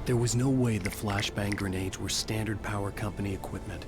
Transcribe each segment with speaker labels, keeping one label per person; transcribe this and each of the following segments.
Speaker 1: There was no way the flashbang grenades were standard power company equipment.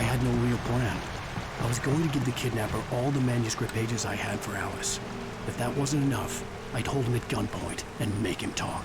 Speaker 1: I had no real plan. I was going to give the kidnapper all the manuscript pages I had for Alice. If that wasn't enough, I'd hold him at gunpoint and make him talk.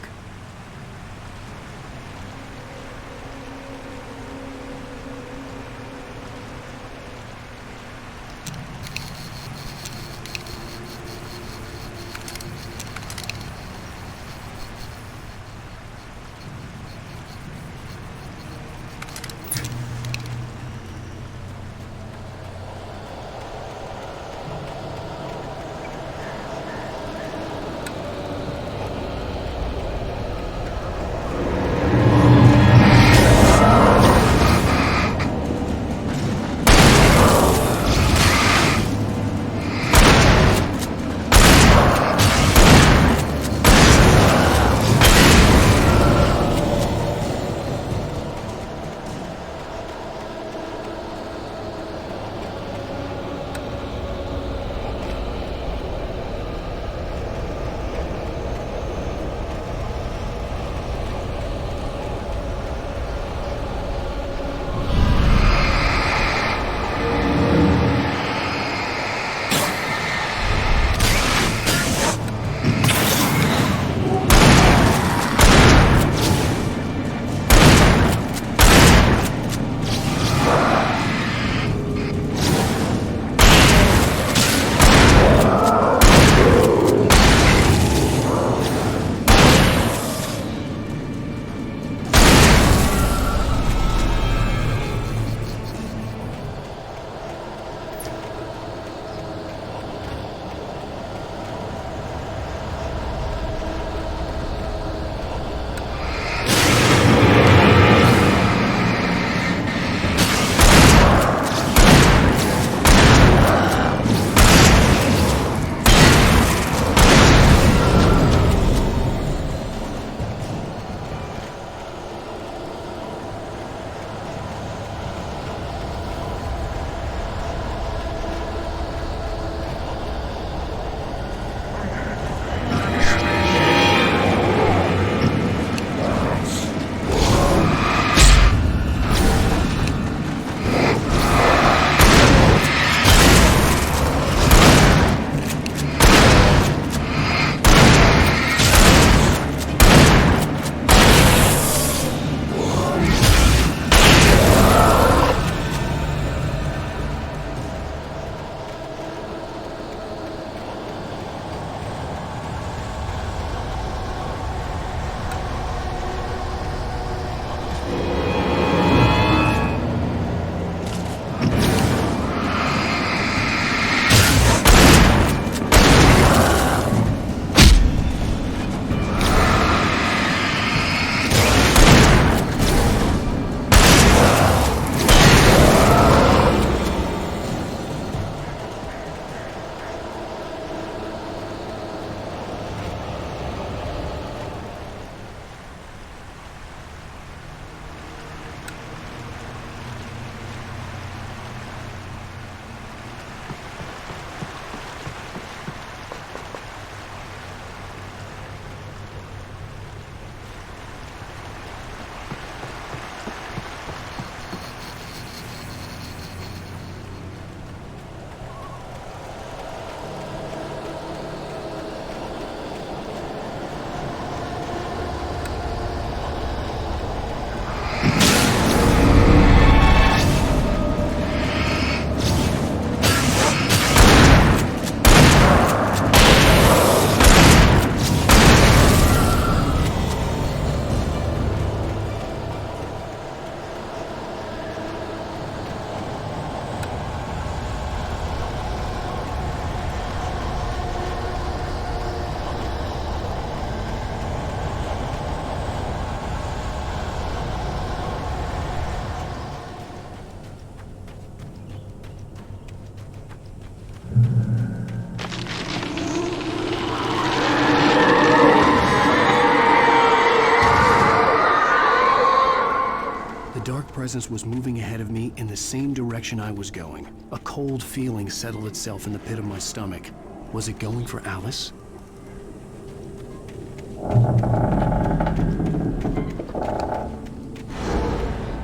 Speaker 1: presence was moving ahead of me in the same direction I was going. A cold feeling settled itself in the pit of my stomach. Was it going for Alice?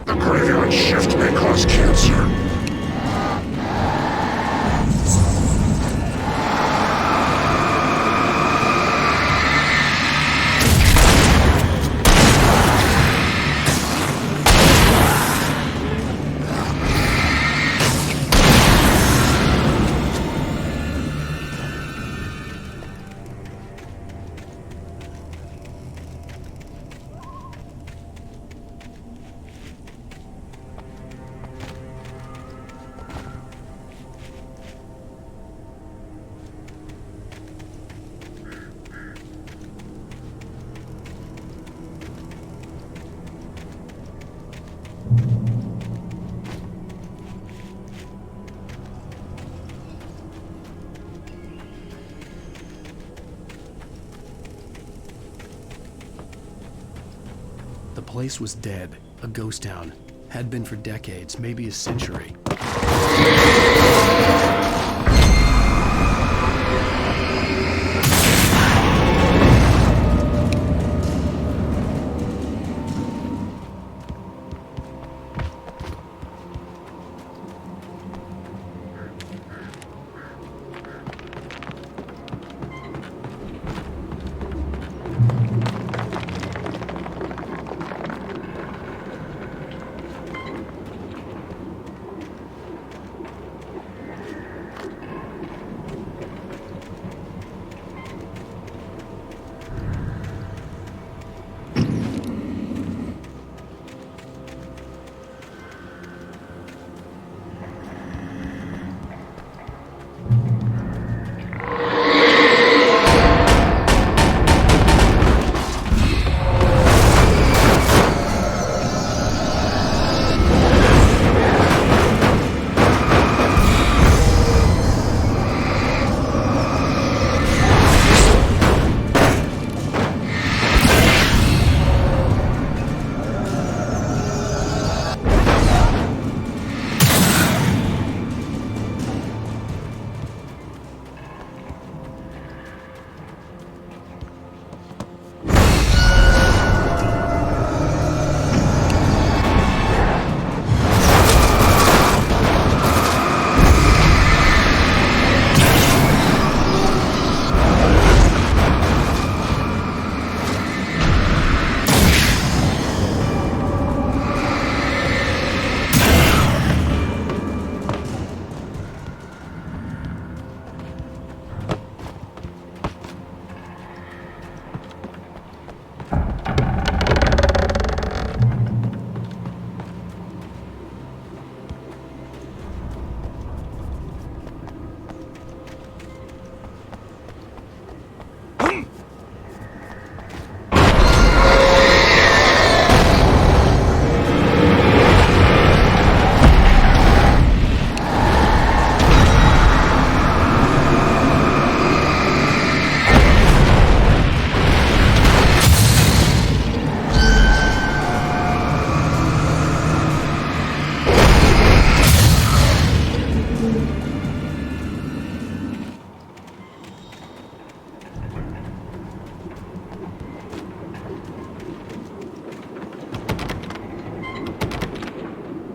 Speaker 2: The graveyard shift may cause cancer.
Speaker 1: The place was dead, a ghost town. Had been for decades, maybe a century.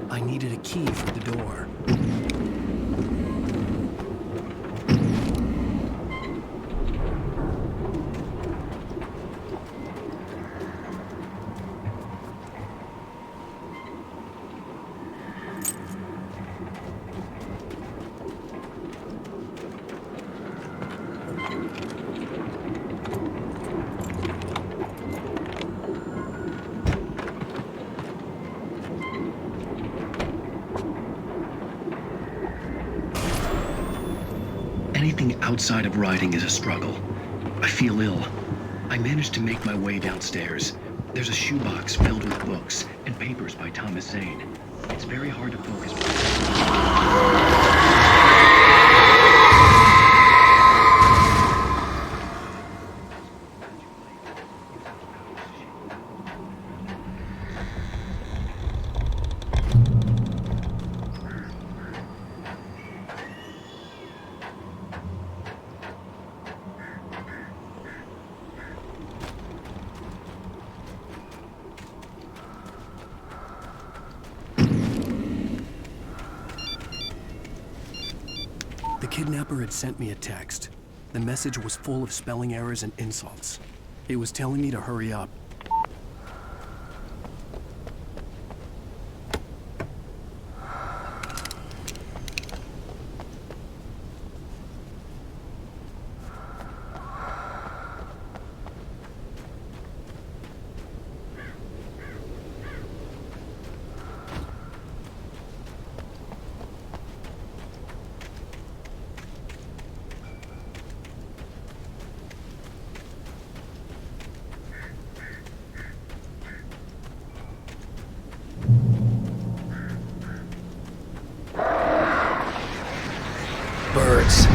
Speaker 1: I needed a key for the door. Anything outside of writing is a struggle. I feel ill. I managed to make my way downstairs. There's a shoebox filled with books and papers by Thomas Zane. It's very hard to focus.
Speaker 3: The kidnapper had sent me a text. The message was full of spelling errors and insults. It was telling me to hurry up. Birds.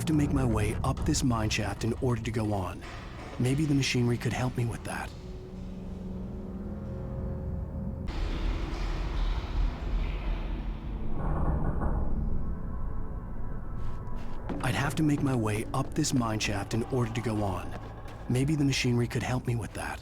Speaker 3: To make my way up this mine shaft in order to go on. Maybe the machinery could help me with that. I'd have to make my way up this mine shaft in order to go on. Maybe the machinery could help me with that.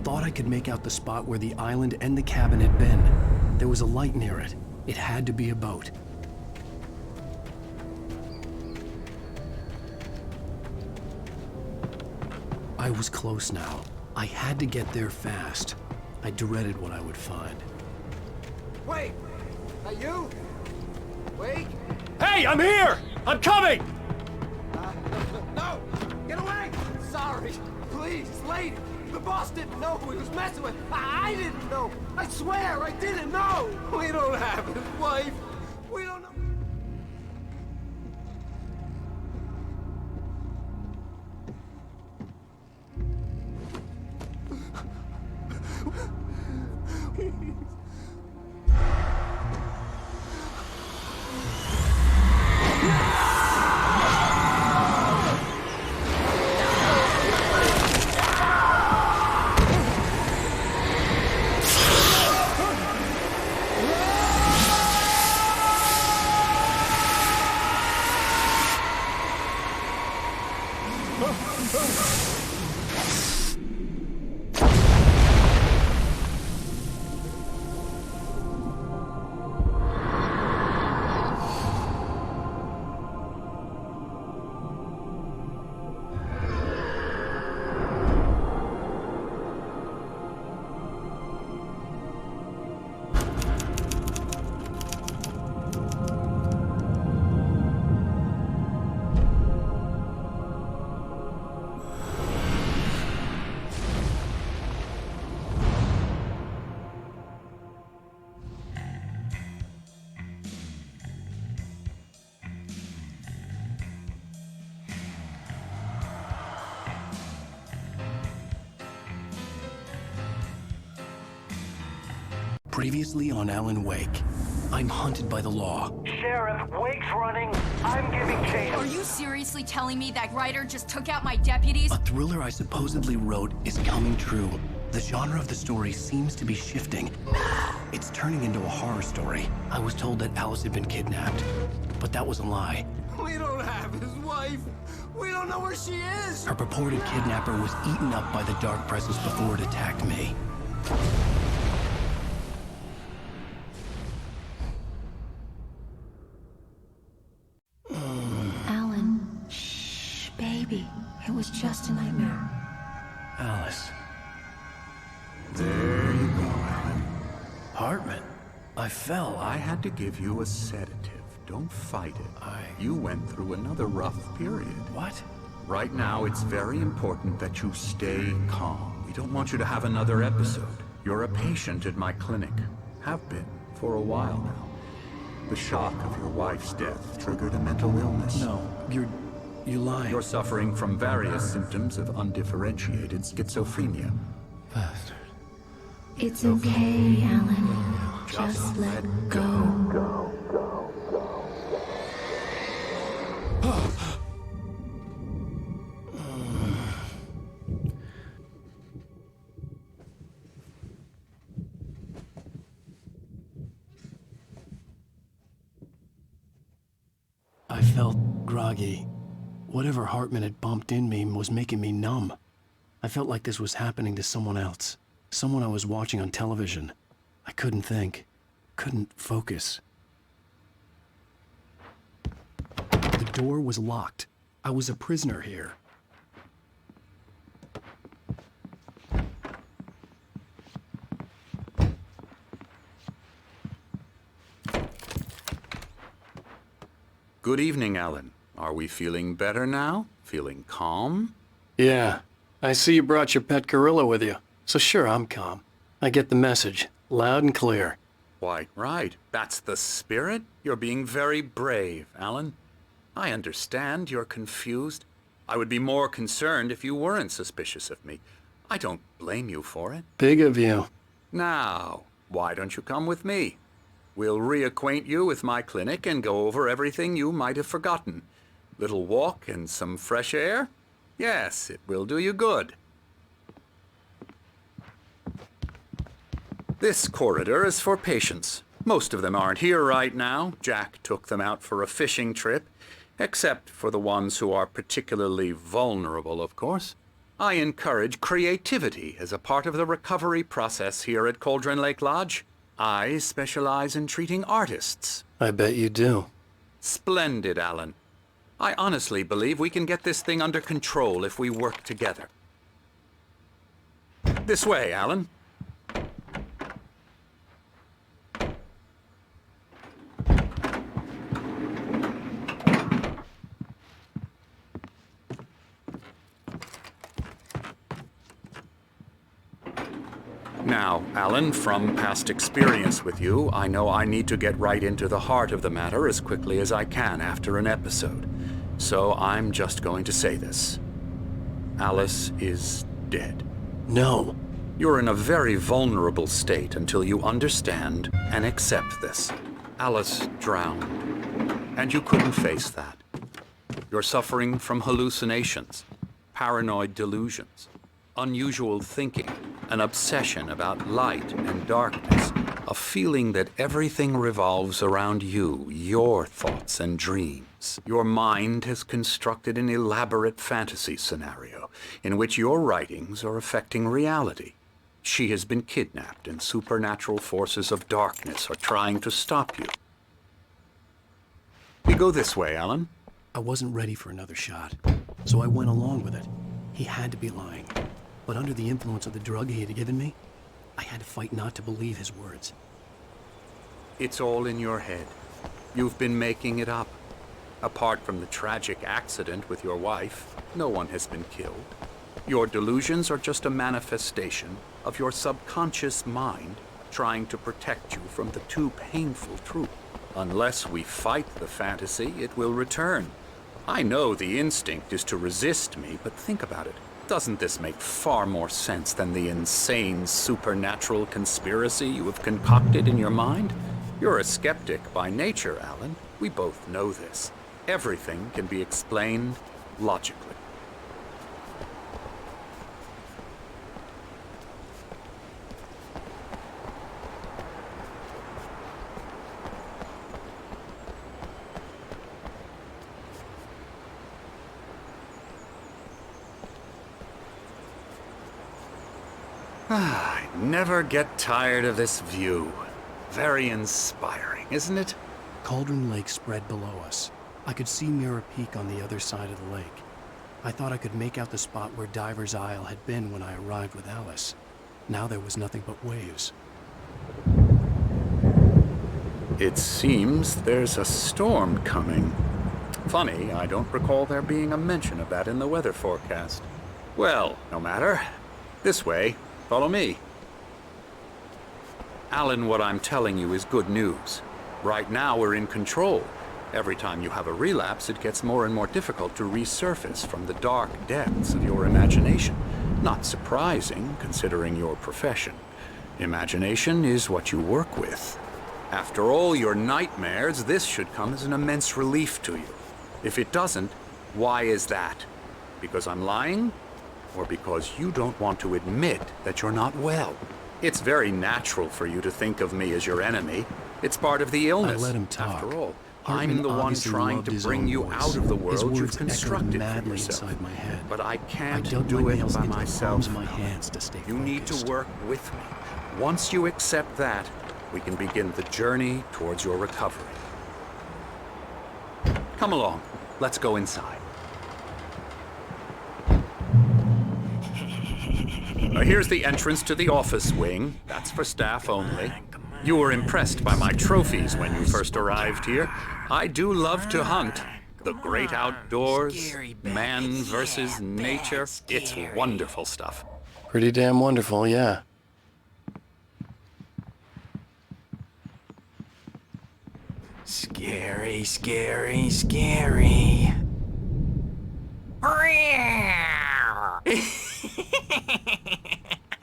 Speaker 3: thought I could make out the spot where the island and the cabin had been. There was a light near it. It had to be a boat. I was close now. I had to get there fast. I dreaded what I would find.
Speaker 4: Wait! Are you? Wait!
Speaker 5: Hey, I'm here! I'm coming!
Speaker 4: No! Get away! Sorry! Please, lady! The boss didn't know who he was messing with! I didn't know! I swear I didn't know! We don't have his wife! We don't know...
Speaker 3: Previously on Alanwake, I'm hunted by the law.
Speaker 6: Sheriff, Wake's running. I'm giving chase.
Speaker 7: Are you seriously telling me that writer just took out my deputies?
Speaker 3: A thriller I supposedly wrote is coming true. The genre of the story seems to be shifting. It's turning into a horror story. I was told that Alice had been kidnapped, but that was a lie.
Speaker 4: We don't have his wife! We don't know where she is!
Speaker 3: Her purported kidnapper was eaten up by the dark presence before it attacked me.
Speaker 8: Alan, shh, baby. It was just a nightmare.
Speaker 3: Alice.
Speaker 2: There you go, Alan.
Speaker 3: Hartman. I fell.
Speaker 2: I had to give you a sedative. Don't fight it. You went through another rough period.
Speaker 3: What?
Speaker 2: Right now, it's very important that you stay calm. We don't want you to have another episode. You're a patient at my clinic. Have been for a while now. The shock of your wife's death triggered a mental illness.
Speaker 3: No, you lied.
Speaker 2: You're suffering from various symptoms of undifferentiated schizophrenia.
Speaker 3: Bastard.
Speaker 8: It's okay, Alan. Just let go.
Speaker 3: I felt groggy. Whatever Hartman had bumped in me was making me numb. I felt like this was happening to someone else. Someone I was watching on television. I couldn't think. Couldn't focus. The door was locked. I was a prisoner here.
Speaker 2: Good evening, Alan. Are we feeling better now? Feeling calm?
Speaker 3: Yeah. I see you brought your pet gorilla with you. So sure, I'm calm. I get the message. Loud and clear.
Speaker 2: Why, right. That's the spirit. You're being very brave, Alan. I understand you're confused. I would be more concerned if you weren't suspicious of me. I don't blame you for it.
Speaker 3: Big of you.
Speaker 2: Now, why don't you come with me? We'll reacquaint you with my clinic and go over everything you might have forgotten. Little walk and some fresh air? Yes, it will do you good. This corridor is for patients. Most of them aren't here right now. Jack took them out for a fishing trip, except for the ones who are particularly vulnerable, of course. I encourage creativity as a part of the recovery process here at Cauldron Lake Lodge. I specialize in treating artists.
Speaker 3: I bet you do.
Speaker 2: Splendid, Alan. I honestly believe we can get this thing under control if we work together. This way, Alan. Now, Alan, from past experience with you, I know I need to get right into the heart of the matter as quickly as I can after an episode. So I'm just going to say this. Alice is dead.
Speaker 3: No.
Speaker 2: You're in a very vulnerable state until you understand and accept this. Alice drowned, and you couldn't face that. You're suffering from hallucinations, paranoid delusions, unusual thinking, an obsession about light and darkness, a feeling that everything revolves around you, your thoughts and dreams. Your mind has constructed an elaborate fantasy scenario in which your writings are affecting reality. She has been kidnapped and supernatural forces of darkness are trying to stop you. We go this way, Alan.
Speaker 3: I wasn't ready for another shot, so I went along with it. He had to be lying. But under the influence of the drug he had given me, I had to fight not to believe his words.
Speaker 2: It's all in your head. You've been making it up. Apart from the tragic accident with your wife, no one has been killed. Your delusions are just a manifestation of your subconscious mind trying to protect you from the too painful truth. Unless we fight the fantasy, it will return. I know the instinct is to resist me, but think about it. Doesn't this make far more sense than the insane supernatural conspiracy you have concocted in your mind? You're a skeptic by nature, Alan. We both know this. Everything can be explained logically. I never get tired of this view. Very inspiring, isn't it?
Speaker 3: Cauldron Lake spread below us. I could see Mirror Peak on the other side of the lake. I thought I could make out the spot where Diver's Isle had been when I arrived with Alice. Now there was nothing but waves.
Speaker 2: It seems there's a storm coming. Funny, I don't recall there being a mention of that in the weather forecast. Well, no matter. This way. Follow me. Alan, what I'm telling you is good news. Right now, we're in control. Every time you have a relapse, it gets more and more difficult to resurface from the dark depths of your imagination. Not surprising, considering your profession. Imagination is what you work with. After all your nightmares, this should come as an immense relief to you. If it doesn't, why is that? Because I'm lying? Or because you don't want to admit that you're not well? It's very natural for you to think of me as your enemy. It's part of the illness.
Speaker 3: I let him talk.
Speaker 2: After all,
Speaker 3: Hartman
Speaker 2: I'm the one
Speaker 3: obviously
Speaker 2: trying
Speaker 3: loved
Speaker 2: to
Speaker 3: his
Speaker 2: bring
Speaker 3: own
Speaker 2: you
Speaker 3: voice.
Speaker 2: out of the
Speaker 3: His
Speaker 2: world
Speaker 3: words
Speaker 2: you've
Speaker 3: echoed
Speaker 2: constructed for
Speaker 3: madly
Speaker 2: yourself.
Speaker 3: inside my head.
Speaker 2: But I
Speaker 3: I
Speaker 2: can't
Speaker 3: dug
Speaker 2: do
Speaker 3: my
Speaker 2: it
Speaker 3: nails
Speaker 2: by
Speaker 3: into the
Speaker 2: myself.
Speaker 3: palms of my hands to stay
Speaker 2: You need to
Speaker 3: focused.
Speaker 2: work with me. Once you accept that, we can begin the journey towards your recovery. Come along. Let's go inside. Here's the entrance to the office wing. That's for staff only. You were impressed by my trophies when you first arrived here. I do love to hunt. The great outdoors, man versus nature. It's wonderful stuff.
Speaker 3: Pretty damn wonderful, yeah.
Speaker 9: Scary, scary, scary.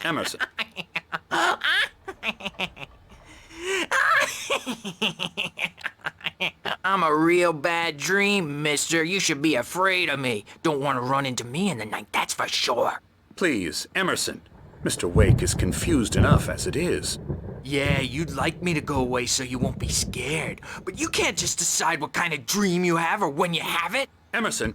Speaker 2: Emerson.
Speaker 9: I'm a real bad dream, mister. You should be afraid of me. Don't want to run into me in the night, that's for sure.
Speaker 2: Please, Emerson. Mr. Wake is confused enough as it is.
Speaker 9: Yeah, you'd like me to go away so you won't be scared. But you can't just decide what kind of dream you have or when you have it.
Speaker 2: Emerson,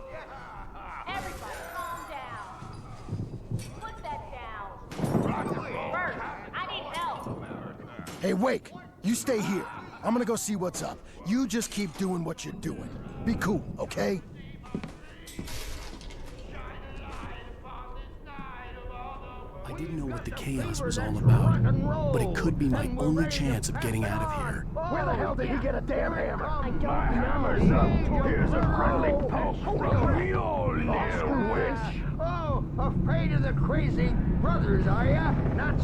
Speaker 10: Wake, you stay here. I'm gonna go see what's up. You just keep doing what you're doing. Be cool, okay?
Speaker 3: I didn't know what the chaos was all about, but it could be my only chance of getting out of here.
Speaker 4: Where the hell did he get a damn hammer?
Speaker 6: My hammer's up. Here's a friendly poke from Mjolnir, witch.
Speaker 11: Oh, afraid of the crazy brothers, are ya? Not so